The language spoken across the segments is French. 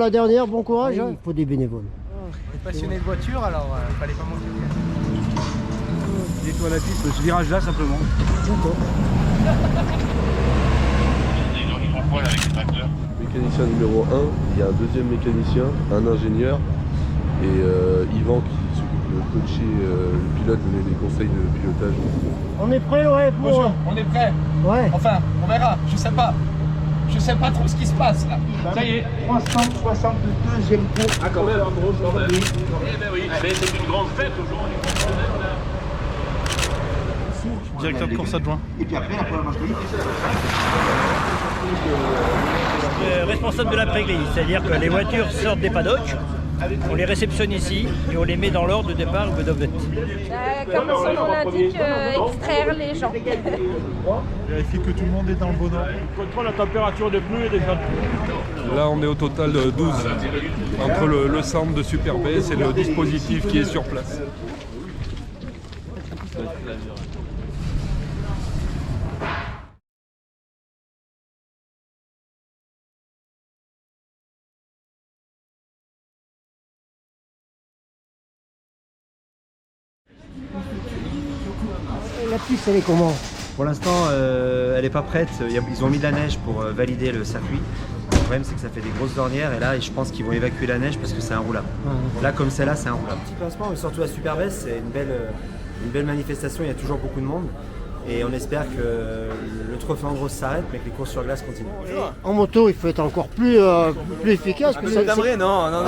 la dernière, bon courage. Hein. Il faut des bénévoles. Passionné de voiture, alors fallait pas manquer. Nettoie la piste, ce virage là simplement. D'accord. Ils font quoi là avec les tracteurs? Mécanicien numéro 1, il y a un deuxième mécanicien, un ingénieur et Yvan qui s'occupe de coacher le pilote, donner des conseils de pilotage. On est prêt, ouais, pour... Bonjour, on est prêt. Ouais. Enfin, on verra, je sais pas. Je sais pas trop ce qui se passe là. Ça y est. 362e course. Ah quand même, Eh ben oui, c'est une grande fête aujourd'hui. Directeur de course adjoint. Et puis après, la première manche Responsable de l'après-grille, c'est-à-dire que les voitures sortent des paddocks, on les réceptionne ici et on les met dans l'ordre de départ ou d'objet. Comme son nom l'indique, extraire les gens. Vérifier que tout le monde est dans le bon ordre. Contrôle la température des pneus et des jantes. Là on est au total de 12 entre le centre de Super Bess et le dispositif qui est sur place. La piste, elle est comment? Pour l'instant, elle n'est pas prête. Ils ont mis de la neige pour valider le circuit. Le problème, c'est que ça fait des grosses ornières et là, je pense qu'ils vont évacuer la neige parce que c'est inroulable. Là, comme celle-là, c'est inroulable. Petit pincement, mais surtout à Super Bess, c'est une belle manifestation. Il y a toujours beaucoup de monde. Et on espère que le trophée Andros s'arrête, mais que les courses sur glace continuent. En moto, il faut être encore plus efficace. Non, non.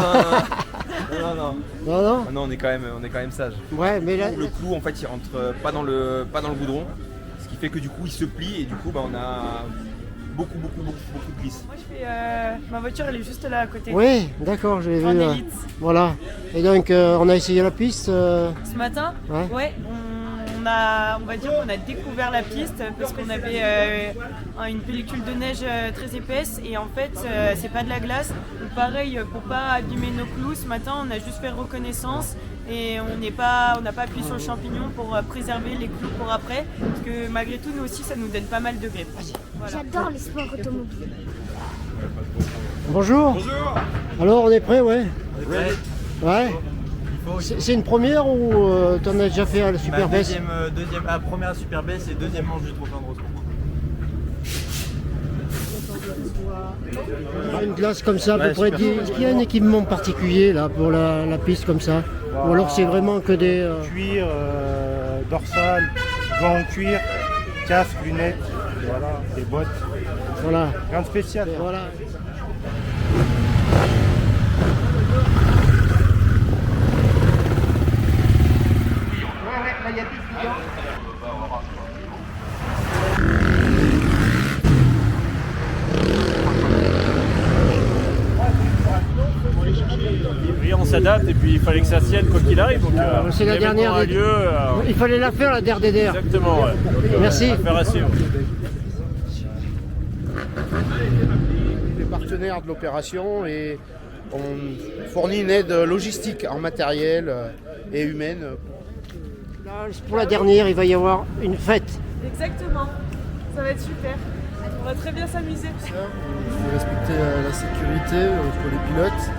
Non. Non, on est quand même sage. Ouais, mais là... Le clou, en fait, il rentre pas dans le goudron, ce qui fait que du coup, il se plie et du coup, on a beaucoup de glisse. Moi, je fais. Ma voiture, elle est juste là à côté. Oui, d'accord, j'ai vu. En élite. Voilà. Et donc, on a essayé la piste. Ce matin, Ouais. on va dire qu'on a découvert la piste parce qu'on avait une pellicule de neige très épaisse et en fait c'est pas de la glace. Donc pareil, pour pas abîmer nos clous, ce matin on a juste fait reconnaissance et on n'a pas appuyé sur le champignon pour préserver les clous pour après parce que malgré tout nous aussi ça nous donne pas mal de grippe. Voilà. J'adore les sports automobiles. Bonjour. Bonjour. Alors, on est prêt, ouais? On est prêt. Ouais. C'est une première ou t'en as déjà fait à la Super Bess? Première Super Bess et deuxième manche du trophée Andros. Une glace comme ça, à peu près. Est-ce qu'il y a un équipement particulier là pour la piste comme ça? Ou alors c'est vraiment que des... Cuir, dorsal, gants en cuir, casque, lunettes, voilà, des bottes. Voilà. Rien de spécial. Voilà. Là, il y a des clients. Oui, on s'adapte et puis il fallait que ça tienne quoi qu'il arrive. Donc, c'est la dernière. Il fallait la faire, la DRDR. Exactement, ouais. Merci. Affaire à suivre. Les partenaires de l'opération et on fournit une aide logistique en matériel et humaine. Là, pour la dernière, il va y avoir une fête. Exactement, ça va être super. On va très bien s'amuser. Il faut respecter la sécurité pour les pilotes.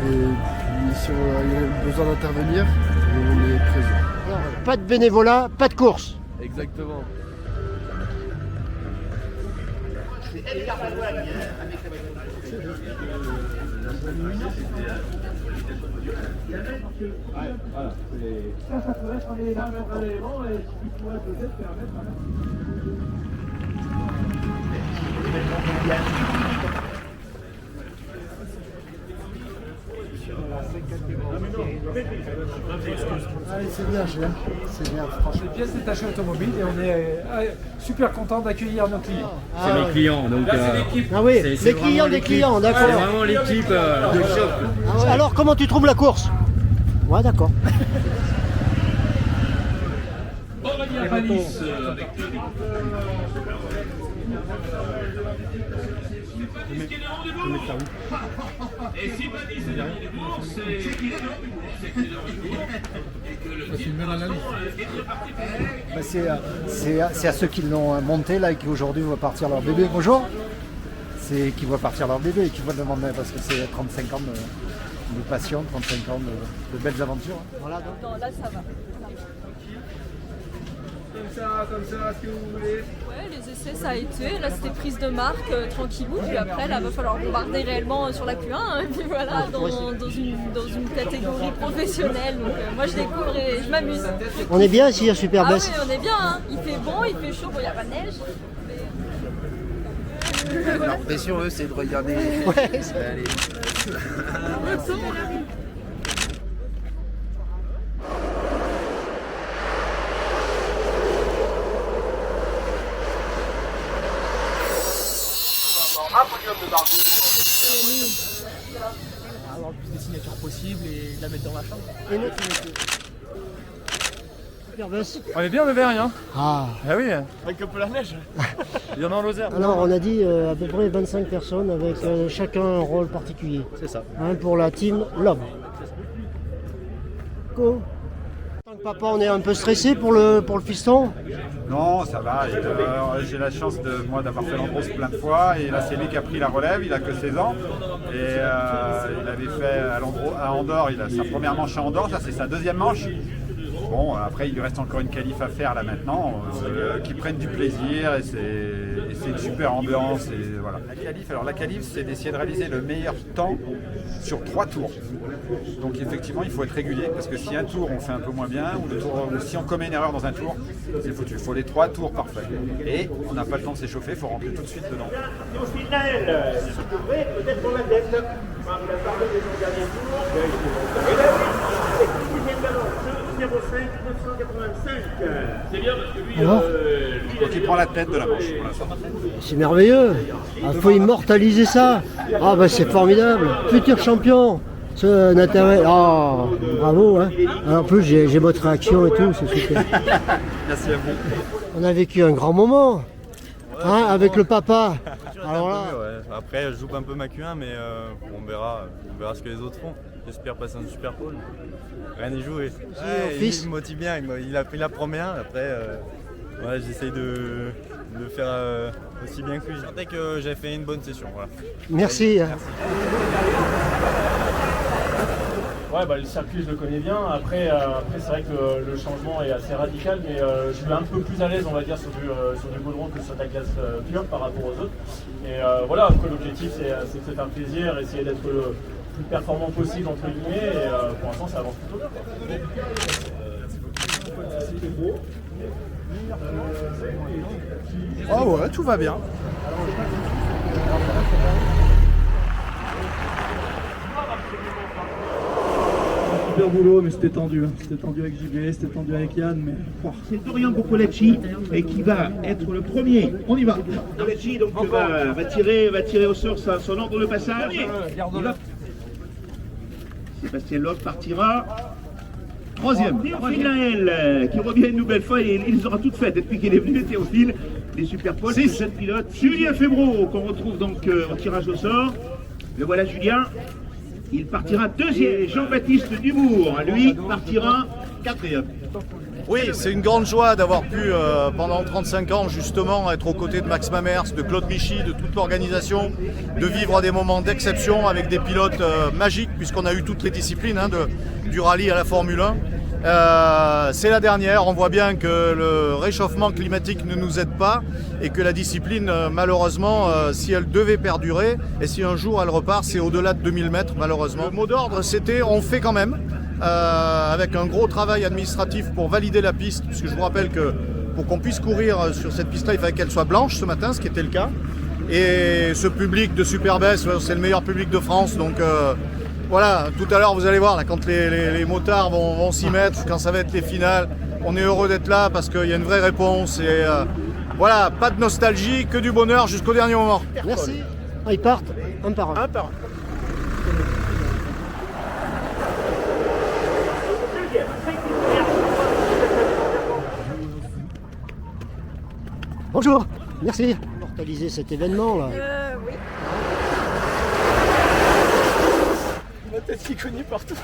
Et puis si on a besoin d'intervenir, on est présent. Alors, pas de bénévolat, pas de course. Exactement. Allez, c'est bien, c'est bien, franchement. Les pièces détachées automobiles et on est super content d'accueillir nos clients. C'est mes clients, donc Ah oui, les clients des clients, d'accord. c'est vraiment l'équipe de choc. Ah ouais, alors, comment tu trouves la course? Ouais, d'accord. Et si pas dit c'est dernier des courses, c'est qu'il est long, c'est qu'il est retour, et que le C'est à ceux qui l'ont monté là et qui aujourd'hui vont partir leur bébé. Bonjour. c'est qu'ils voient partir leur bébé, qu'ils voient le demander, parce que c'est 35 ans de passion, 35 ans de belles aventures. Voilà, donc. Non, là ça va. Comme ça, ce que vous voulez. Ouais, les essais ça a été, là c'était prise de marque, tranquillou, puis après là va falloir bombarder réellement sur la Q1, hein, et puis voilà, dans une catégorie professionnelle, donc moi je découvre et je m'amuse. On est bien ici à Superbès. Ah oui, on est bien, hein. Il fait bon, il fait chaud, bon il n'y a pas de neige. Leur pression, eux, c'est de regarder. Ouais. Allez. Avoir le plus de signatures possible et de la mettre dans la chambre. Et notre métier. Superbès. On est bien, on ne verra rien. Ah. Ah oui, Avec un peu la neige. il y en a en Lozère. Alors on a dit à peu près 25 personnes avec chacun un rôle particulier. C'est ça. Hein, pour la team L'Homme. En tant que papa, on est un peu stressé pour le fiston. Non, ça va. J'ai la chance d'avoir fait l'Andros plein de fois. Et là, c'est lui qui a pris la relève. Il a que 16 ans. Et il avait fait à Andorre, il a sa première manche à Andorre. Ça, c'est sa deuxième manche. Bon, après, il lui reste encore une qualif à faire là maintenant. Qu'ils prennent du plaisir. Et c'est une super ambiance. Et voilà. La qualif, c'est d'essayer de réaliser le meilleur temps sur 3 tours. Donc effectivement, il faut être régulier parce que si un tour on fait un peu moins bien ou si on commet une erreur dans un tour, c'est foutu. Il faut les 3 tours parfaits. Et on n'a pas le temps de s'échauffer, il faut rentrer tout de suite dedans. Au final, si vous devrez peut-être pour la tête. On a parlé des 2 derniers tours. Et là, oui, c'est 6e ballon, 05 985. C'est bien parce que lui, Donc il prend la tête de la manche pour l'instant. C'est merveilleux. Il faut immortaliser ça. Ah bah c'est formidable. Futur champion. Ce Nathalie. Ah, bravo. Hein. Alors, en plus j'ai votre réaction et tout, c'est super. Merci à vous. On a vécu un grand moment. Hein, avec le papa. Alors là. Ouais. Après je joue un peu ma Q1 mais on verra ce que les autres font. J'espère passer un super pôle. Rien n'y jouer. Ouais, il me motive bien, il a pris la première, après j'essaye de le faire aussi bien que lui. Je sentais que j'ai fait une bonne session. Voilà. Merci. Ouais, le circuit je le connais bien, après c'est vrai que le changement est assez radical, mais je suis un peu plus à l'aise on va dire sur du goudron que sur de la glace pure par rapport aux autres. Et voilà, après l'objectif c'est de se faire plaisir, essayer d'être le plus performant possible entre guillemets, et pour l'instant ça avance plutôt bien. Oh ouais, tout va bien. Super boulot, mais c'était tendu. C'était tendu avec JB, c'était tendu avec Yann, mais... C'est Dorian Boccolecci et qui va être le premier. On y va. Boccolecci donc va tirer au sort son ordre de passage. Sébastien Loeb partira. Troisième, Théophile Laël qui revient une nouvelle fois et il les aura toutes faites depuis qu'il est venu, Théophile. Les super pôles, les jeunes pilotes. Julien Febro qu'on retrouve donc au tirage au sort. Le voilà Julien. Il partira deuxième. Jean-Baptiste Dumour, lui, partira quatrième. Oui, c'est une grande joie d'avoir pu, pendant 35 ans, justement, être aux côtés de Max Mamers, de Claude Michy, de toute l'organisation, de vivre des moments d'exception avec des pilotes magiques, puisqu'on a eu toutes les disciplines, du rallye à la Formule 1. C'est la dernière, on voit bien que le réchauffement climatique ne nous aide pas et que la discipline, malheureusement, si elle devait perdurer, et si un jour elle repart, c'est au-delà de 2000 mètres, malheureusement. Le mot d'ordre, c'était on fait quand même. Avec un gros travail administratif pour valider la piste, puisque je vous rappelle que pour qu'on puisse courir sur cette piste-là, il fallait qu'elle soit blanche ce matin, ce qui était le cas. Et ce public de Superbès, c'est le meilleur public de France, donc voilà, tout à l'heure vous allez voir, là, quand les motards vont s'y mettre, quand ça va être les finales, on est heureux d'être là parce qu'il y a une vraie réponse et voilà, pas de nostalgie, que du bonheur jusqu'au dernier moment. Merci. Ils partent un par un. Un par un. Bonjour, merci. Immortaliser cet événement là. Oui. Ma tête qui est connue partout.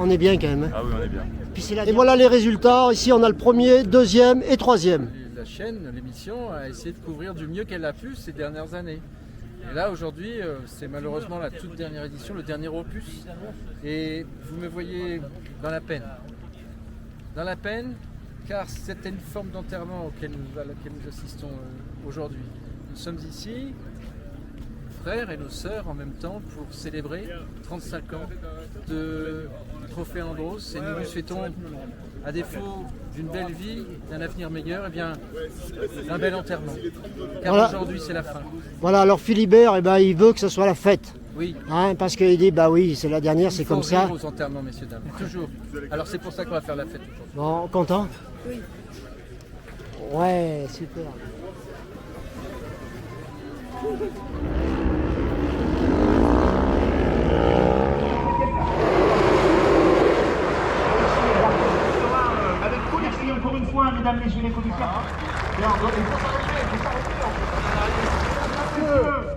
On est bien quand même. Hein. Ah oui, on est bien. Et voilà les résultats. Ici, on a le premier, deuxième et troisième. La chaîne, l'émission, a essayé de couvrir du mieux qu'elle a pu ces dernières années. Et là, aujourd'hui, c'est malheureusement la toute dernière édition, le dernier opus. Et vous me voyez dans la peine. Dans la peine, car c'était une forme d'enterrement à laquelle nous assistons aujourd'hui. Nous sommes ici, frères et nos sœurs en même temps, pour célébrer 35 ans de Trophée Andros. Et nous nous souhaitons, à défaut d'une belle vie, d'un avenir meilleur, et bien d'un bel enterrement. Car voilà. Aujourd'hui, c'est la fin. Voilà, alors Philibert, il veut que ce soit la fête. Oui. Hein, parce qu'il dit, bah oui, c'est la dernière, c'est comme ça. Il faut rire aux enterrements, messieurs, dames. Toujours. Alors c'est pour ça qu'on va faire la fête aujourd'hui. Bon, content? Oui. Ouais, super. Avec tous les filles, encore une fois, mesdames, messieurs les commissaires.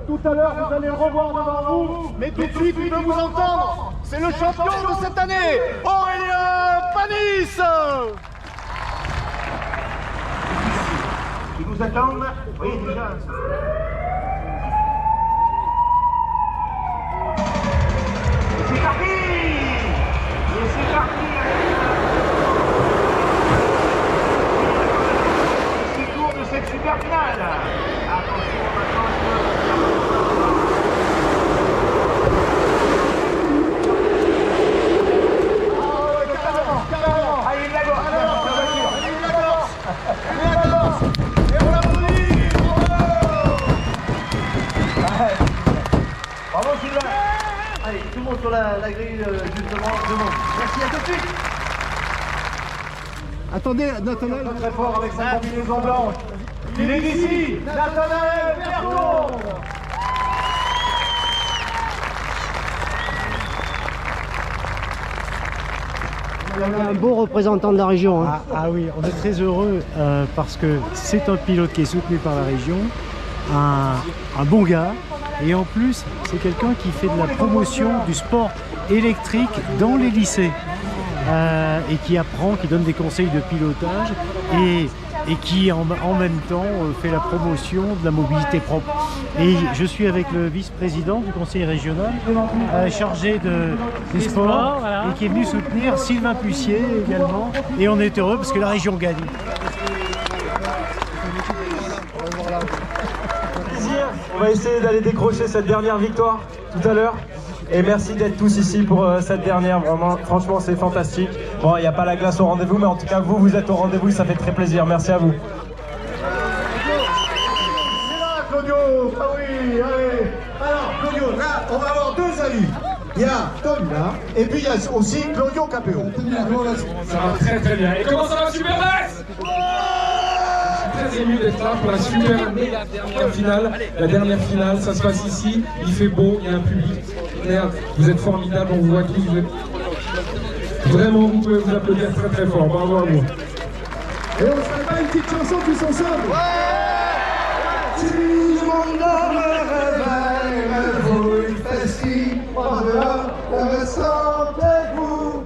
Tout à l'heure, vous allez le revoir devant vous, mais tout de suite, il veut vous entendre. C'est le champion de cette année, Aurélien Panis. Ils nous attendent, vous voyez déjà. C'est parti. Et c'est parti. C'est le tour de cette super finale. Attention maintenant. Bravo Sylvain. Allez, tout le monde sur la grille, justement, devant. Merci, à tout de suite. Attendez, Nathanaël. Très fort avec sa combinaison blanche. Il est ici, Nathanaël Berton. Il y a un beau représentant de la région. Hein. Ah oui, on est très heureux parce que c'est un pilote qui est soutenu par la région, un bon gars, et en plus c'est quelqu'un qui fait de la promotion du sport électrique dans les lycées et qui apprend, qui donne des conseils de pilotage et qui en même temps fait la promotion de la mobilité propre. Et je suis avec le vice-président du conseil régional chargé des sports voilà. Et qui est venu soutenir Sylvain Puissier également. Et on est heureux parce que la région gagne. On va essayer d'aller décrocher cette dernière victoire tout à l'heure. Et merci d'être tous ici pour cette dernière, vraiment, franchement c'est fantastique. Bon, il n'y a pas la glace au rendez-vous, mais en tout cas vous êtes au rendez-vous, ça fait très plaisir, merci à vous. C'est là Claudio, ah oui, allez. Alors Claudio, là on va avoir deux amis. Il y a Tom là, et puis il y a aussi Claudio Capéo. Ça va très très bien. Et comment ça va, Super Max? Très ému d'être là pour la super finale. La dernière finale, ça se passe ici, il fait beau, il y a un public. Vous êtes formidables, on vous voit tous. Vraiment, vous pouvez vous applaudir très très fort. Bravo à vous. Et on ferait pas une petite chanson tous ensemble? Ouais. Si mon âme me réveille, me fouille, festive, en dehors, le ressentez-vous.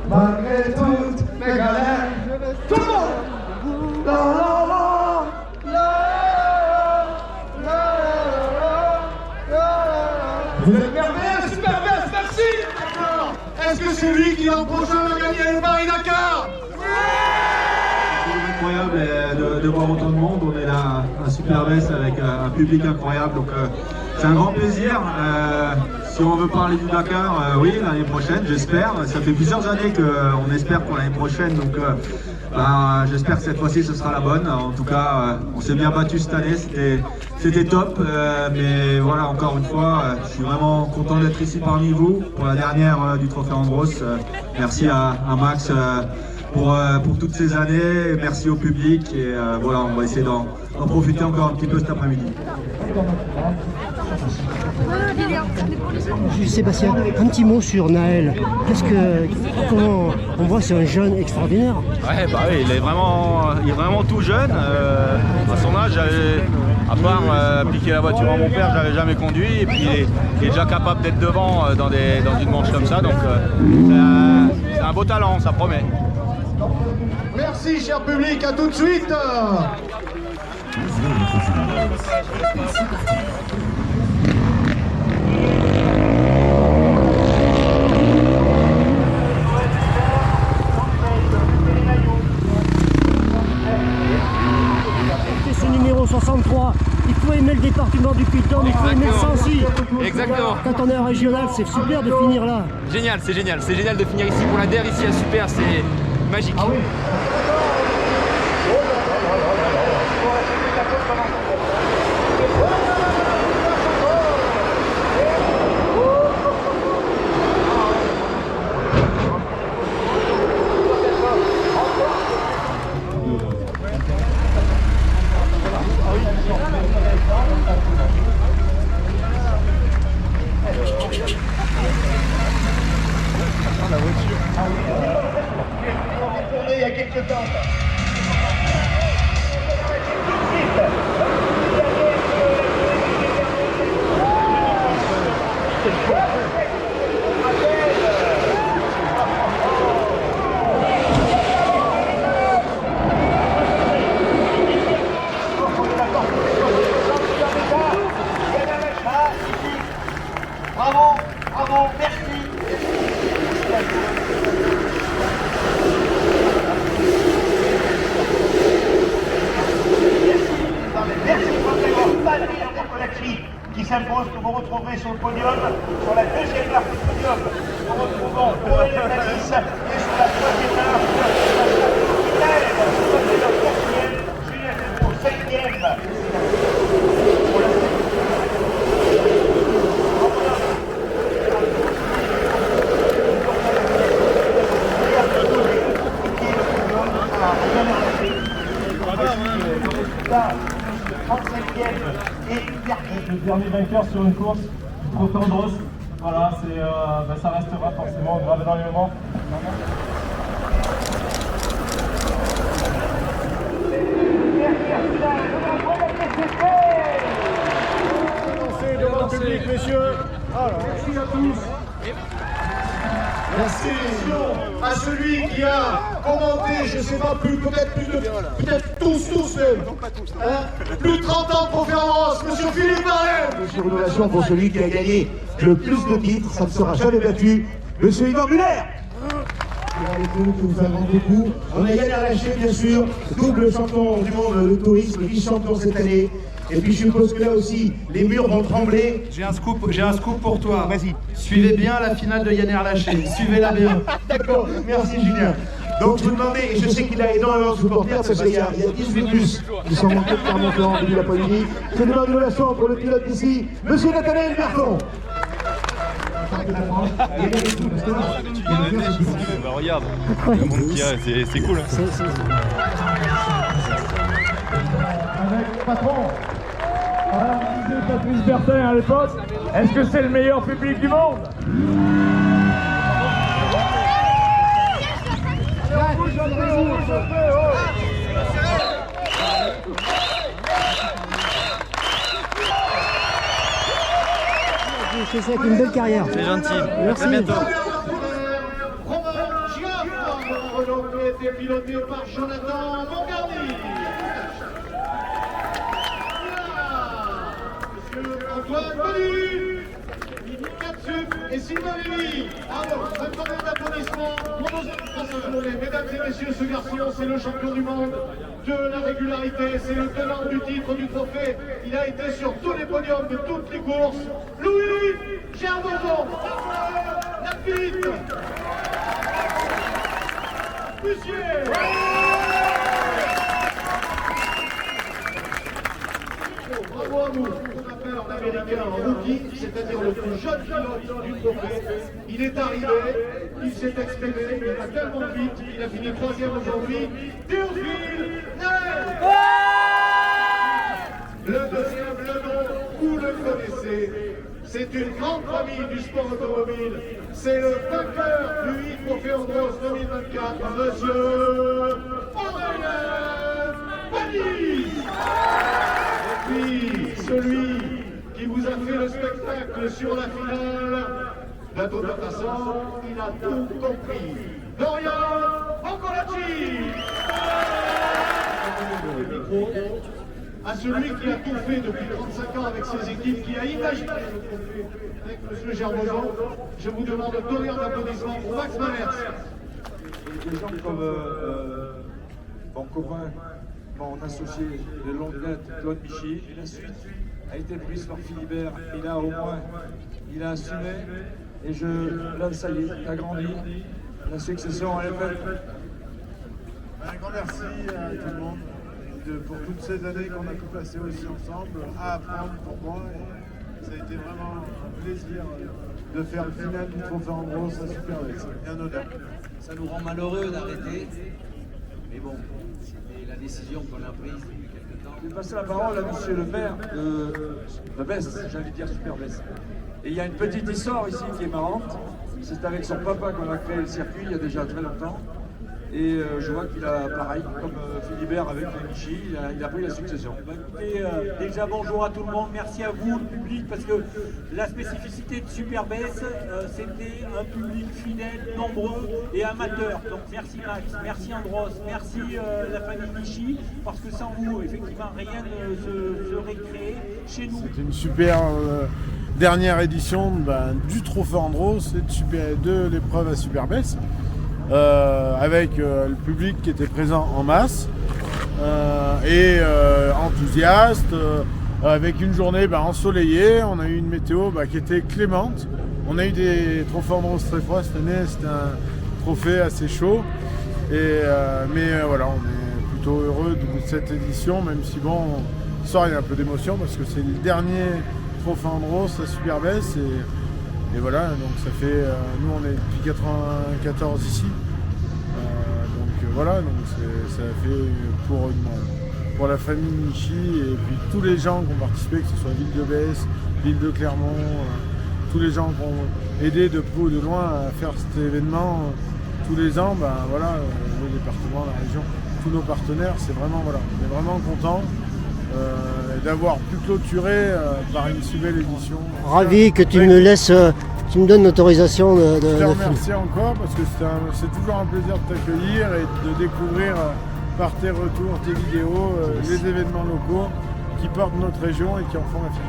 Malgré toutes mes galères, tout le monde! La la la, la la la. Vous êtes merveilleux, super best, merci! Est-ce que c'est lui qui l'an prochain va gagner le Paris-Dakar? C'est incroyable de voir autant de monde, on est là à Super Best avec un public incroyable, donc c'est un grand plaisir. Si on veut parler du Dakar, oui, l'année prochaine, j'espère. Ça fait plusieurs années qu'on espère pour l'année prochaine, donc j'espère que cette fois-ci ce sera la bonne. En tout cas, on s'est bien battu cette année, c'était top. Mais voilà, encore une fois, je suis vraiment content d'être ici parmi vous pour la dernière du Trophée Andros. Merci à Max pour toutes ces années. Merci au public et voilà, on va essayer d'en profiter encore un petit peu cet après-midi. Sébastien, un petit mot sur Naël. Comment on voit, c'est un jeune extraordinaire. Ouais, bah oui, il est vraiment tout jeune. À son âge, à part piquer la voiture à mon père, je l'avais jamais conduit. Et puis il est déjà capable d'être devant dans une manche comme ça. Donc c'est un beau talent, ça promet. Merci cher public, à tout de suite. C'est numéro 63. Il faut aimer le département du Puy-de-Dôme, il faut aimer le Sancy. Exactement. Quand on est en régional, c'est super de finir là. Génial, c'est génial. C'est génial de finir ici pour la DER, ici à Super, c'est magique. Ah oui. La voiture. Il y a quelques temps. Bravo, bravo, merci. Merci pour cette belle collective qui s'impose, que vous retrouverez sur le podium, sur la deuxième marque du podium. Nous retrouvons Noël Malice et sur la troisième marque, Julien Fesneau, cinquième. Le dernier vainqueur sur une course, Trotandros. Voilà, ça restera forcément gravé dans les mémoires. Devant le public, messieurs. Merci à tous. Merci à celui qui a commenté, je ne sais pas plus, peut-être tous même. Plus de 30 ans de conférence, monsieur Philippe Marlène. Sur une relation pour celui qui a gagné le plus de titres, ça ne sera jamais battu, monsieur Yvan Muller. Avec nous, qui nous a grand beaucoup. On a Yann Lâché, bien sûr, double champion du monde de tourisme, vice-champion cette année. Et puis je suppose que là aussi, les murs vont trembler. J'ai un scoop pour toi. Vas-y. Suivez bien la finale de Yann Lâché. Suivez-la bien. D'accord, merci Julien. Donc je vous demandais, et je sais qu'il a énormément de supporters, parce qu'il y a 18 bus qui sont montés de Clermont-Ferrand depuis l'après-midi. Je demande une relation pour le pilote d'ici, monsieur Nathanaël Berton. Bah regarde, le monde qu'il y a, c'est cool. Avec patron, Patrice Bertin à l'époque, est-ce que c'est le meilleur public du monde? C'est ça, une belle carrière. C'est gentil. Merci. À bientôt. Renault qui a été piloté par Jonathan Mongardi. Monsieur Antoine Belu, Katsup et Sylvain Lévy. Alors, un combien d'applaudissements pour nos Français. Mesdames et messieurs, ce garçon, c'est le champion du monde de la régularité, c'est le tenant du titre du trophée. Il a été sur tous les podiums de toutes les courses. Louis Gerbourdon, Lafitte, Monsieur. Bravo à vous. On appelle en américain un rookie, c'est-à-dire le plus jeune pilote du trophée. Il est arrivé, il s'est exprimé, il va tellement vite, il a fini 3e aujourd'hui. Théophile Naël. Le deuxième, le nom, vous le connaissez. C'est une grande famille du sport automobile. C'est le vainqueur du Trophée Andros 2024, monsieur Aurélien Pagny. Et puis, celui qui vous a fait le spectacle sur la finale, de toute façon, il a tout compris. Dorian Ancolacci. Le micro à celui qui a tout fait depuis 35 ans avec ses équipes, qui a imaginé le trophée avec M. Germosan. Je vous demande de donner un applaudissement pour Max Mamers. Des gens comme mon copain, mon associé de longue date, Claude Michy, et la suite a été prise par Philibert. Il a au moins, il a assumé, et là ça y est, il a grandi. La succession, elle est faite. Un grand merci à tout le monde pour toutes ces années qu'on a pu passer aussi ensemble, à apprendre pour moi. Et ça a été vraiment un plaisir de faire le final du Trophée Andros à Superbès. Et un honneur. Ça nous rend malheureux d'arrêter, mais bon, c'était la décision qu'on a prise depuis quelques temps. Je vais passer la parole à monsieur le maire de Besse, j'allais dire Superbès. Et il y a une petite histoire ici qui est marrante. C'est avec son papa qu'on a créé le circuit il y a déjà très longtemps. Et je vois qu'il a, pareil, comme Philibert avec les Michi, il a pris la succession. Écoutez, déjà bonjour à tout le monde, merci à vous, le public, parce que la spécificité de Superbès, c'était un public fidèle, nombreux et amateur. Donc merci Max, merci Andros, merci la famille Michi, parce que sans vous, effectivement, rien ne se récréait chez nous. C'était une super dernière édition du Trophée Andros et de l'épreuve à Superbès. Avec le public qui était présent en masse et enthousiaste, avec une journée ensoleillée. On a eu une météo qui était clémente. On a eu des trophées Andros très froids cette année, c'était un trophée assez chaud. Mais voilà, on est plutôt heureux de cette édition, même si bon, il y a un peu d'émotion parce que c'est le dernier trophée Andros à Superbès. Et voilà, donc ça fait, nous on est depuis 1994 ici, donc voilà, donc ça fait pour la famille Michi et puis tous les gens qui ont participé, que ce soit Ville de Besse, Ville de Clermont, tous les gens qui ont aidé de près ou de loin à faire cet événement tous les ans, voilà, le département, la région, tous nos partenaires, c'est vraiment, voilà, on est vraiment contents. D'avoir pu clôturer par une si belle édition. Ravi que tu me laisses, tu me donnes l'autorisation de Je te remercie encore parce que c'est toujours un plaisir de t'accueillir et de découvrir par tes retours, tes vidéos, les événements locaux qui portent notre région et qui en font la fierté.